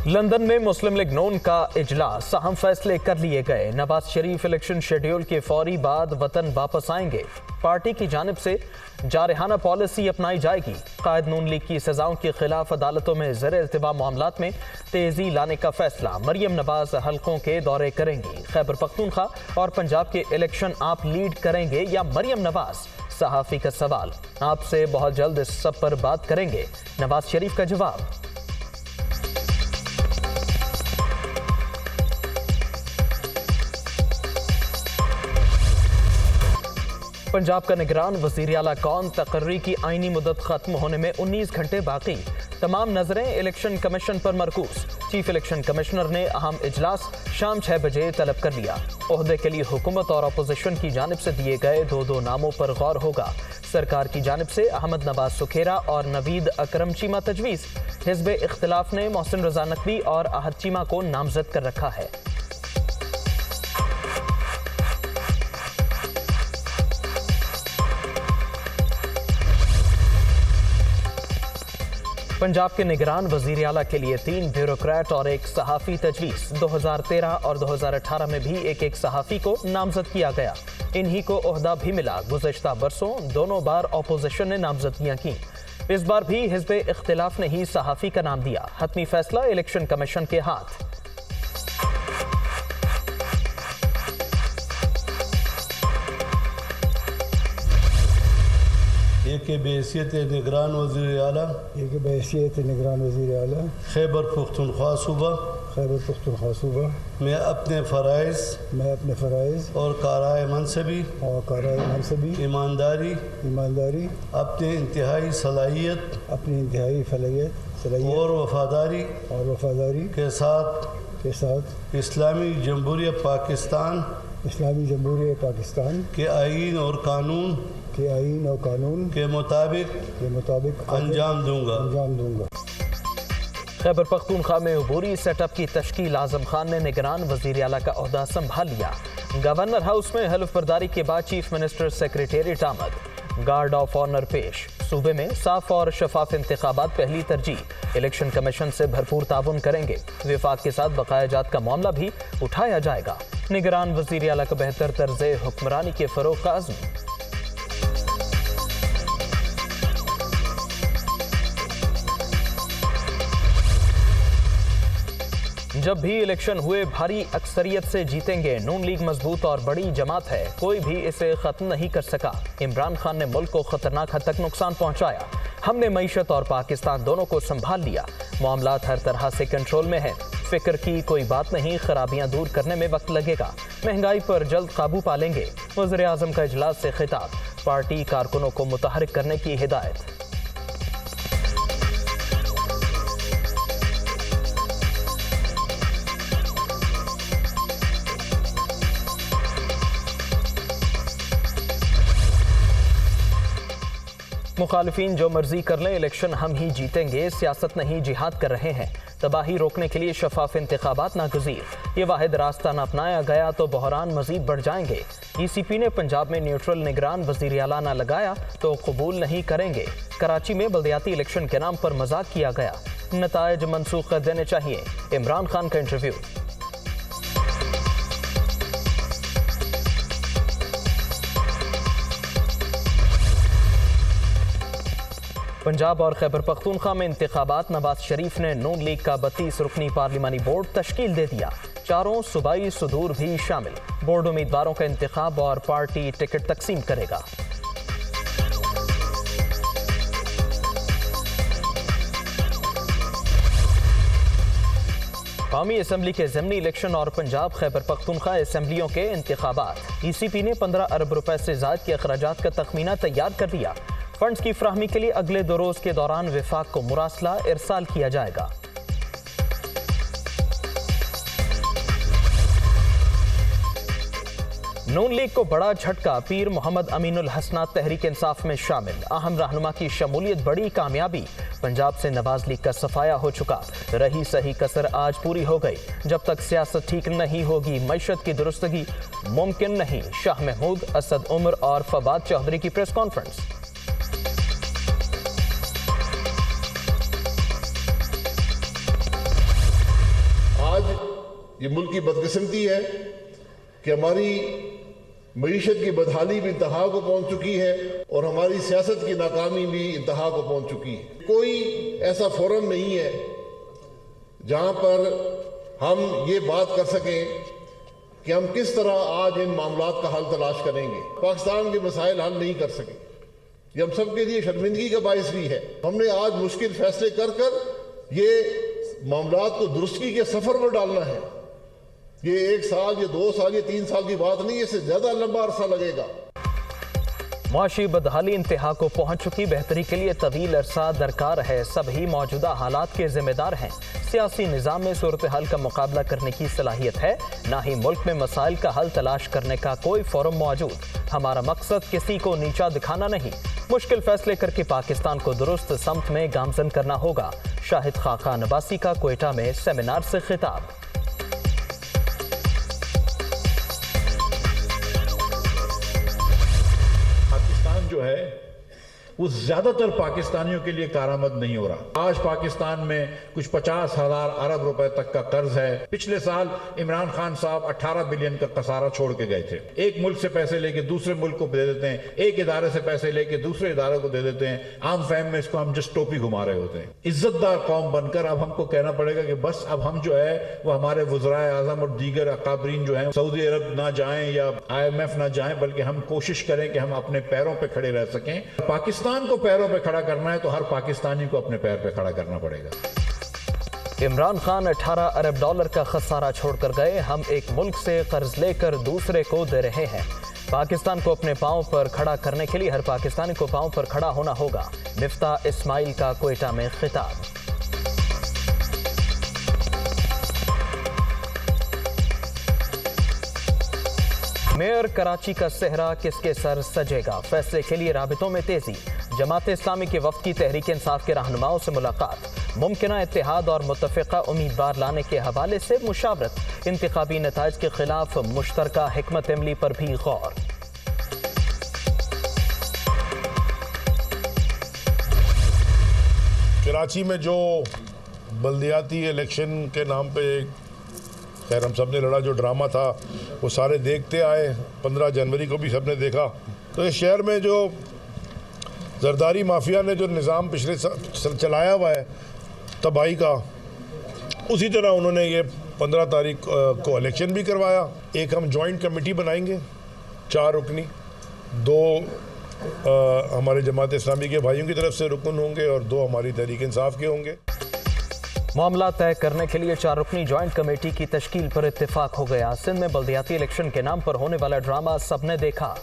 London में मुस्लिम league नून का इजलास, अहम फैसले कर लिए गए। नवाज शरीफ इलेक्शन शेड्यूल के फौरी बाद वतन वापस आएंगे। पार्टी की जानिब से जारहाना पॉलिसी अपनाई जाएगी। कायद नून लीग की सजाओं के खिलाफ अदालतों में ज़ेर इल्तिमाम मामलात में तेजी लाने का फैसला। मरियम नवाज हलकों के दौरे करेंगी। खैबर पख्तूनख्वा और पंजाब के इलेक्शन आप लीड करेंगे या मरियम नवाज? सहाफ़ी का सवाल। आपसे बहुत जल्द इस सब पर बात करेंगे। नवाज शरीफ का जवाब। पंजाब का निगरान वज़ीर आला कौन? तकर्री की आईनी मुद्दत खत्म होने में 19 घंटे बाकी। तमाम नजरें इलेक्शन कमीशन पर मरकूज। चीफ इलेक्शन कमिश्नर ने अहम इजलास शाम 6 बजे तलब कर लिया। ओहदे के लिए हुकूमत और अपोजिशन की जानिब से दिए गए दो नामों पर गौर होगा। सरकार की जानिब से अहमद नवाज सुखेरा और नवीद अकरम चीमा तजवीज़। हिज़्ब इख्तिलाफ ने मोहसिन रजा नकवी और अहद चीमा को नामजद कर रखा है। पंजाब के निगरान वज़ीर आला के लिए 3 ब्यूरोक्रेट और एक सहाफ़ी तजवीज़। 2013 और 2018 में भी एक सहाफ़ी को नामजद किया गया। इन्हीं को ओहदा भी मिला। गुज़श्ता बरसों दोनों बार अपोजिशन ने नामजदगियाँ की। इस बार भी हिज़्ब इख्तिलाफ ने ही सहाफ़ी का नाम दिया। हतमी फैसला इलेक्शन कमीशन के हाथ। एक बहैसियत निगरान वज़ीर आला, एक बहैसियत निगरान वज़ीर आला खैबर पख्तूनख्वा सूबा, खैबर पख्तूनख्वा सूबा मैं अपने फ़राइज़ और काराए मनसबी ईमानदारी अपनी इंतहाई सलाहियत और वफादारी के साथ इस्लामी जमहूरियत पाकिस्तान के आईन और कानून के मुताबिक अंजाम दूंगा। खैबर पख्तूनख्वा में अबूरी सेटअप की तश्कील। आज़म खान ने निगरान वज़ीर आला का ओहदा संभाल लिया। गवर्नर हाउस में हल्फ बर्दारी के बाद चीफ मिनिस्टर सेक्रेटेरिएट आमद। गार्ड ऑफ ऑनर पेश। सूबे में साफ और शफाफ इंतखाबात पहली तरजीह। इलेक्शन कमीशन से भरपूर ताउन करेंगे। विफाक के साथ बकायाजात का मामला भी उठाया जाएगा। निगरान वज़ीर आला का बेहतर तर्ज़े हुक्मरानी के फ़रोग़ का अज़्म। जब भी इलेक्शन हुए भारी अक्सरियत से जीतेंगे। नून लीग मजबूत और बड़ी जमात है, कोई भी इसे खत्म नहीं कर सका। इमरान खान ने मुल्क को खतरनाक हद तक नुकसान पहुंचाया। हमने मईशत और पाकिस्तान दोनों को संभाल लिया। मामलात हर तरह से कंट्रोल में है। फिक्र की कोई बात नहीं, खराबियां दूर करने में वक्त लगेगा। महंगाई पर जल्द काबू पा लेंगे। वज़ीर आज़म का इजलास से खिताब। पार्टी कारकुनों को मुतहरिक करने की हिदायत। मुखालिफिन जो मर्जी कर लें, इलेक्शन हम ही जीतेंगे। सियासत नहीं, जिहाद कर रहे हैं। तबाही रोकने के लिए शफाफ इंतखाबात नागुज़ीर। ये वाहिद रास्ता न अपनाया गया तो बहरान मजीद बढ़ जाएंगे। ECP ने पंजाब में न्यूट्रल निगरान वज़ीर आला न लगाया तो कबूल नहीं करेंगे। कराची में बल्दियाती इलेक्शन के नाम पर मजाक किया गया। नताइज मनसूख कर देने चाहिए। इमरान खान का इंटरव्यू। पंजाब और खैबर पख्तूनख्वा में इंतखाबात। नवाज शरीफ ने नून लीग का 32 रुकनी पार्लिमानी बोर्ड तश्कील दे दिया। 4 सूबाई सुदूर भी शामिल। बोर्ड उम्मीदवारों का इंतखाब और पार्टी टिकट तकसीम करेगा। कौमी असम्बली के ज़िमनी इलेक्शन और पंजाब खैबर पख्तूनख्वा असम्बलियों के इंतखाबात। ECP ने 15 अरब रुपए से ज़ायद के अखराजात का तखमीना तैयार कर लिया। फंड्स की फराहमी के लिए अगले 2 रोज के दौरान विफाक को मुरासला इरसाल किया जाएगा। नून लीग को बड़ा झटका। पीर मोहम्मद अमीनुल हसनात तहरीक इंसाफ में शामिल। अहम रहनुमा की शमूलियत बड़ी कामयाबी। पंजाब से नवाज लीग का सफाया हो चुका। रही सही कसर आज पूरी हो गई। जब तक सियासत ठीक नहीं होगी, मईशत की दुरुस्तगी मुमकिन नहीं। शाह महमूद, असद उमर और फवाद चौधरी की प्रेस कॉन्फ्रेंस। آج یہ ملک کی بدقسمتی ہے کہ ہماری معیشت کی بدحالی بھی انتہا کو پہنچ چکی ہے اور ہماری سیاست کی ناکامی بھی انتہا کو پہنچ چکی ہے. کوئی ایسا فورم نہیں ہے جہاں پر ہم یہ بات کر سکیں کہ ہم کس طرح آج ان معاملات کا حل تلاش کریں گے. پاکستان کے مسائل حل نہیں کر سکے. یہ ہم سب کے لیے شرمندگی کا باعث بھی ہے. ہم نے آج مشکل فیصلے کر یہ معاملات کو درستگی کے سفر پر ڈالنا ہے. یہ 1 سال، یہ 2 سال، یہ 3 سال کی بات نہیں، اس سے زیادہ لمبا عرصہ لگے گا. معاشی بدحالی انتہا کو پہنچ چکی، بہتری کے لیے طویل عرصہ درکار ہے. سبھی موجودہ حالات کے ذمہ دار ہیں. سیاسی نظام میں صورتحال کا مقابلہ کرنے کی صلاحیت ہے، نہ ہی ملک میں مسائل کا حل تلاش کرنے کا کوئی فورم موجود. ہمارا مقصد کسی کو نیچا دکھانا نہیں، مشکل فیصلے کر کے پاکستان کو درست سمت میں گامزن کرنا ہوگا. شاہد خاقان عباسی کا کوئٹہ میں سیمینار سے خطاب. جو ہے وہ زیادہ تر پاکستانیوں کے لیے کارآمد نہیں ہو رہا. آج پاکستان میں کچھ 50,000 ارب روپے تک کا قرض ہے. پچھلے سال عمران خان صاحب 18 بلین کا خسارہ چھوڑ کے گئے تھے. ایک ملک سے پیسے لے کے دوسرے ملک کو دے دیتے ہیں، ایک ادارے سے پیسے لے کے دوسرے ادارے کو دے دیتے ہیں. عام فہم میں اس کو ہم جسٹ ٹوپی گھما رہے ہوتے ہیں. عزت دار قوم بن کر اب ہم کو کہنا پڑے گا کہ بس اب ہم جو ہے وہ ہمارے وزرائے اعظم اور دیگر اکابرین جو ہیں سعودی عرب نہ جائیں یا IMF نہ جائیں، بلکہ ہم کوشش کریں کہ ہم اپنے پیروں پہ کھڑے رہ سکیں. پاکستان کو پیروں پہ کھڑا کرنا ہے تو ہر پاکستانی کو اپنے پیر پہ کھڑا کرنا پڑے گا. عمران خان 18 ارب ڈالر کا خسارہ چھوڑ کر گئے. ہم ایک ملک سے قرض لے کر دوسرے کو دے رہے ہیں. پاکستان کو اپنے پاؤں پر کھڑا کرنے کے لیے ہر پاکستانی کو پاؤں پر کھڑا ہونا ہوگا. مفتاح اسماعیل کا کوئٹہ میں خطاب. میئر کراچی کا صحرا کس کے سر سجے گا؟ فیصلے کے لیے رابطوں میں تیزی. جماعت اسلامی کے وفد کی تحریک انصاف کے رہنماؤں سے ملاقات. ممکنہ اتحاد اور متفقہ امیدوار لانے کے حوالے سے مشاورت. انتخابی نتائج کے خلاف مشترکہ حکمت عملی پر بھی غور. کراچی میں جو بلدیاتی الیکشن کے نام پہ خیر ہم سب نے لڑا، جو ڈرامہ تھا وہ سارے دیکھتے آئے. 15 جنوری کو بھی سب نے دیکھا. تو اس شہر میں جو زرداری مافیا نے جو نظام پچھلے سال چلایا ہوا ہے تباہی کا، اسی طرح انہوں نے یہ 15 تاریخ کو الیکشن بھی کروایا. ایک ہم جوائنٹ کمیٹی بنائیں گے 4 رکنی، 2 ہمارے جماعت اسلامی کے بھائیوں کی طرف سے رکن ہوں گے اور 2 ہماری تحریک انصاف کے ہوں گے. معاملہ طے کرنے کے لیے 4 رکنی جوائنٹ کمیٹی کی تشکیل پر اتفاق ہو گیا. سندھ میں بلدیاتی الیکشن کے نام پر ہونے والا ڈرامہ سب نے دیکھا.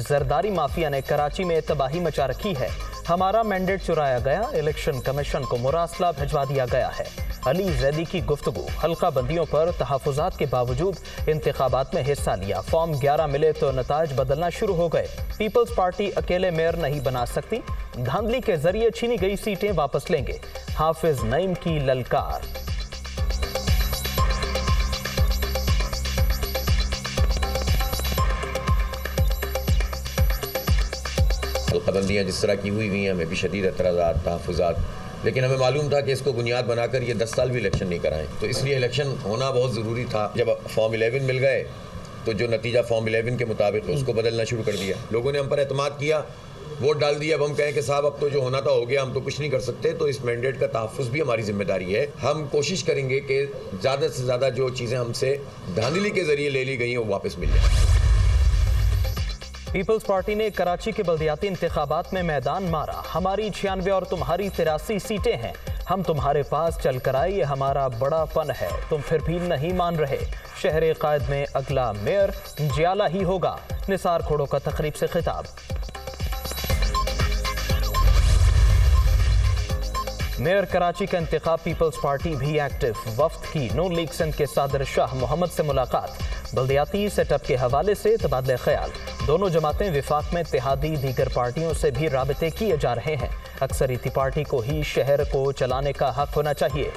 زرداری مافیا نے کراچی میں تباہی مچا رکھی ہے. ہمارا مینڈیٹ چرایا گیا. الیکشن کمیشن کو مراسلہ بھجوا دیا گیا ہے. علی زیدی کی گفتگو. حلقہ بندیوں پر تحفظات کے باوجود انتخابات میں حصہ لیا. فارم 11 ملے تو نتائج بدلنا شروع ہو گئے. پیپلز پارٹی اکیلے میئر نہیں بنا سکتی. دھاندلی کے ذریعے چھینی گئی سیٹیں واپس لیں گے. حافظ نعیم کی للکار. حلقہ بندیاں جس طرح کی ہوئی ہیں ہمیں بھی شدید اعتراضات، تحفظات، لیکن ہمیں معلوم تھا کہ اس کو بنیاد بنا کر یہ 10 سال بھی الیکشن نہیں کرائیں. تو اس لیے الیکشن ہونا بہت ضروری تھا. جب فارم 11 مل گئے تو جو نتیجہ فارم 11 کے مطابق اس کو بدلنا شروع کر دیا. لوگوں نے ہم پر اعتماد کیا، ووٹ ڈال دیا. اب ہم کہیں کہ صاحب اب تو جو ہونا تھا ہو گیا، ہم تو کچھ نہیں کر سکتے. تو اس مینڈیٹ کا تحفظ بھی ہماری ذمہ داری ہے. ہم کوشش کریں گے کہ زیادہ سے زیادہ جو چیزیں ہم سے دھاندلی کے ذریعے لے لی گئی ہیں وہ واپس مل جائیں. پیپلز پارٹی نے کراچی کے بلدیاتی انتخابات میں میدان مارا. ہماری 96 اور تمہاری 83 سیٹیں ہیں. ہم تمہارے پاس چل کر آئے، یہ ہمارا بڑا پن ہے. تم پھر بھی نہیں مان رہے. شہر قائد میں اگلا میئر جیالہ ہی ہوگا. نثار کھوڑوں کا تقریب سے خطاب. میئر کراچی کا انتخاب پیپلز پارٹی بھی ایکٹیو. وفد کی نون لیگ سندھ کے صدر شاہ محمد سے ملاقات. بلدیاتی سیٹ اپ کے حوالے سے تبادلہ خیال. دونوں جماعتیں وفاق میں اتحادی دیگر پارٹیوں سے بھی رابطے کیے جا رہے ہیں. اکثریتی پارٹی کو ہی شہر کو چلانے کا حق ہونا چاہیے.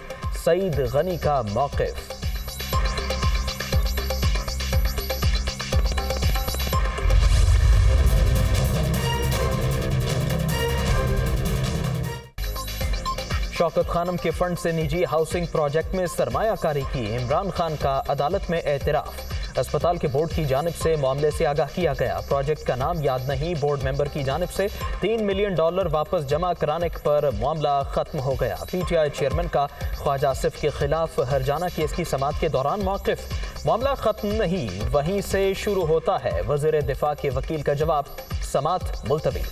سعید غنی کا موقف. शौकत खानम के फंड से निजी हाउसिंग प्रोजेक्ट में सरमायाकारी की इमरान खान का अदालत में एतराफ़। अस्पताल के बोर्ड की जानिब से मामले से आगाह किया गया। प्रोजेक्ट का नाम याद नहीं, बोर्ड मेंबर की जानिब से $3 मिलियन वापस जमा कराने पर मामला खत्म हो गया। PTI चेयरमैन का ख्वाजा आसिफ के खिलाफ हरजाना केस की समाअत के दौरान मौक़िफ़। मामला खत्म नहीं, वहीं से शुरू होता है। वज़ीर दिफा के वकील का जवाब, समाअत मुलतवी।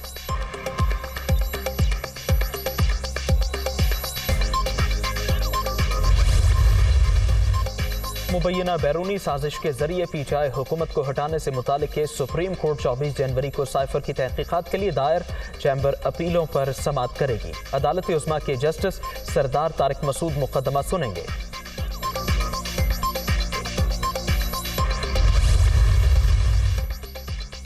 मुबैना बैरूनी साजिश के जरिए PTI हुकूमत को हटाने से मुतालिक केस सुप्रीम कोर्ट 24 जनवरी को साइफर की तहकीकात के लिए दायर चैम्बर अपीलों पर समाअत करेगी। अदालत उज़्मा के जस्टिस सरदार तारिक मसूद मुकदमा सुनेंगे।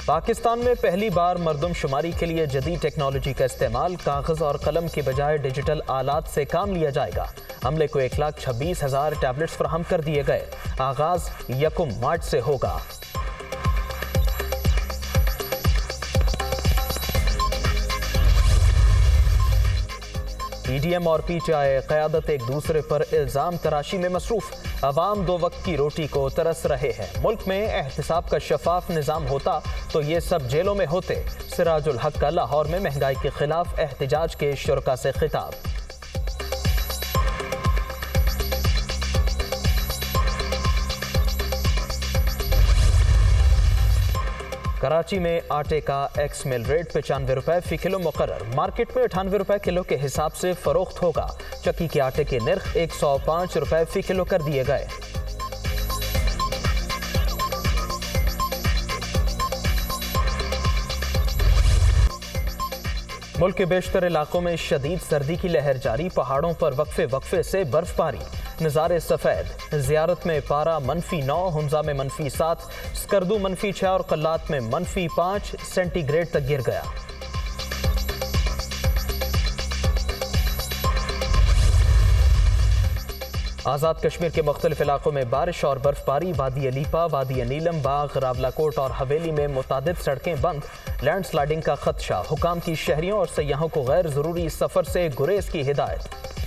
पाकिस्तान में पहली बार मरदमशुमारी के लिए जदीद टेक्नोलॉजी का इस्तेमाल, कागज और कलम की बजाय डिजिटल आलात से काम लिया जाएगा। अमले को 1,26,000 टैबलेट्स फराहम कर दिए गए। आगाज 1 मार्च से होगा। PDM और PTI क़यादत एक दूसरे पर इल्ज़ाम तराशी में मसरूफ। अवाम 2 वक्त की रोटी को तरस रहे हैं। मुल्क में एहतिसाब का शफाफ निज़ाम होता तो ये सब जेलों में होते। सिराजुल हक का लाहौर में महंगाई के खिलाफ एहतिजाज के शुरका से खिताब। कराची में आटे का एक्स मिल रेट 95 रुपए फी किलो मुकर्रर। मार्केट में 98 रुपए किलो के हिसाब से फरोख्त होगा। चक्की के आटे के निर्ख 105 रुपए फी किलो कर दिए गए। मुल्क के बेशतर इलाकों में शदीद सर्दी की लहर जारी। पहाड़ों पर वक्फे वक्फे से बर्फबारी। नज़ारे सफ़ेद। ज़ियारत में पारा -9, हुमजा में -7, स्कर्दू -6 और कल्लात में -5 सेंटीग्रेड तक गिर गया। आज़ाद कश्मीर के मुख्तलिफ इलाकों में बारिश और बर्फबारी। वादी अलीपा, वादी नीलम, बाग, रावलाकोट और हवेली में मुतादिद सड़कें बंद। लैंड स्लाइडिंग का खदशा। हुकाम की शहरियों और सयाहों को गैर ज़रूरी सफ़र से गुरेज की हिदायत।